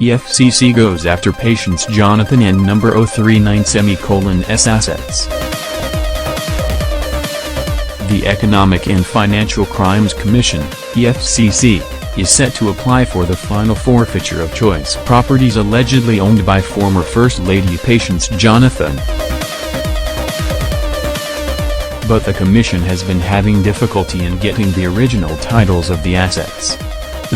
EFCC goes after patients Jonathan039s assets. The Economic and Financial Crimes Commission, EFCC, is set to apply for the final forfeiture of choice properties allegedly owned by former First Lady patients Jonathan. But the commission has been having difficulty in getting the original titles of the assets.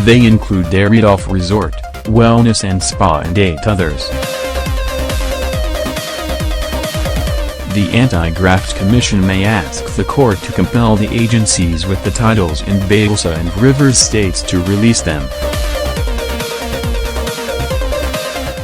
They include the Rudolph Resort, Wellness and Spa and 8 others. The Anti-Graft Commission may ask the court to compel the agencies with the titles in Bayelsa and Rivers states to release them.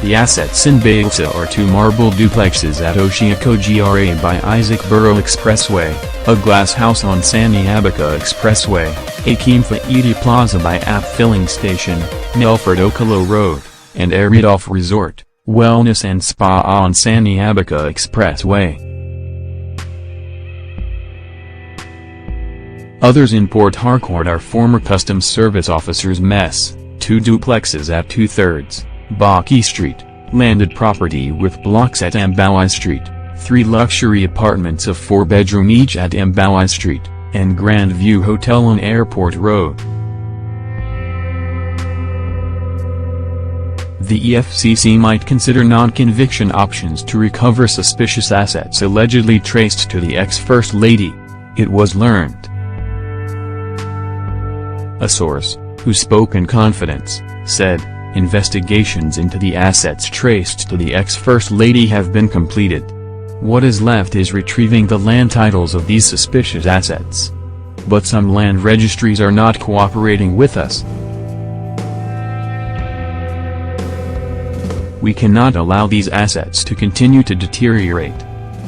The assets in Bayelsa are 2 marble duplexes at Oshiako GRA by Isaac Burrow Expressway, a glass house on Saniabaca Expressway, a Kimfa Edi Plaza by App Filling Station, Nelford Okalo Road, and a Rudolph Resort, Wellness and Spa on Saniabaca Expressway. Others in Port Harcourt are former Customs Service officers' mess, 2 duplexes at 2/3, Baki Street, landed property with blocks at Ambawai Street, 3 luxury apartments of 4-bedroom each at Ambawai Street, and Grand View Hotel on Airport Road. The EFCC might consider non-conviction options to recover suspicious assets allegedly traced to the ex-First Lady, it was learned. A source, who spoke in confidence, said, "Investigations into the assets traced to the ex-First Lady have been completed. What is left is retrieving the land titles of these suspicious assets. But some land registries are not cooperating with us. We cannot allow these assets to continue to deteriorate.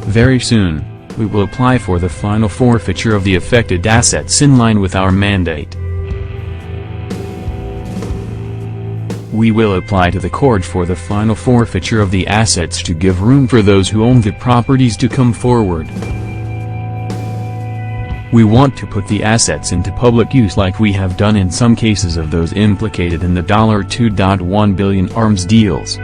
Very soon, we will apply for the final forfeiture of the affected assets in line with our mandate. We will apply to the court for the final forfeiture of the assets to give room for those who own the properties to come forward. We want to put the assets into public use like we have done in some cases of those implicated in the $2.1 billion arms deals."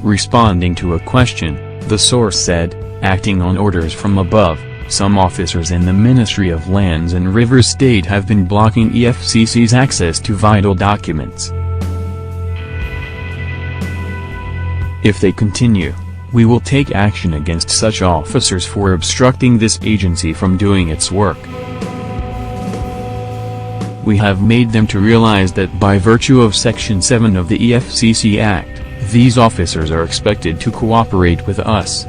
Responding to a question, the source said, "Acting on orders from above, some officers in the Ministry of Lands and Rivers State have been blocking EFCC's access to vital documents. If they continue, we will take action against such officers for obstructing this agency from doing its work. We have made them to realize that by virtue of Section 7 of the EFCC Act, these officers are expected to cooperate with us.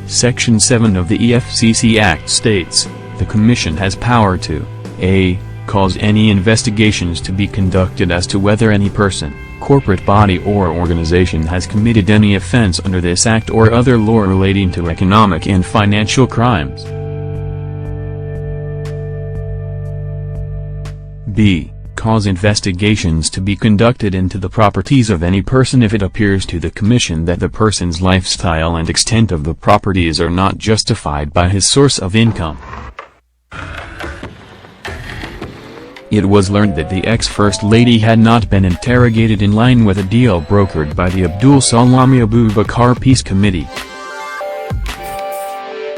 Section 7 of the EFCC Act states, the Commission has power to a. Cause any investigations to be conducted as to whether any person, corporate body or organization has committed any offense under this Act or other law relating to economic and financial crimes. b. Cause investigations to be conducted into the properties of any person if it appears to the Commission that the person's lifestyle and extent of the properties are not justified by his source of income. It was learned that the ex-First Lady had not been interrogated in line with a deal brokered by the Abdul Salami Abubakar Peace Committee.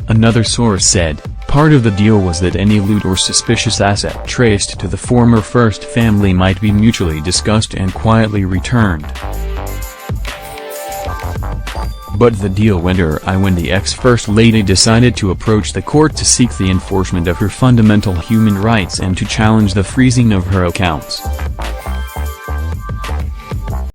Another source said, part of the deal was that any loot or suspicious asset traced to the former First Family might be mutually discussed and quietly returned. But the deal went awry when the ex-First Lady decided to approach the court to seek the enforcement of her fundamental human rights and to challenge the freezing of her accounts.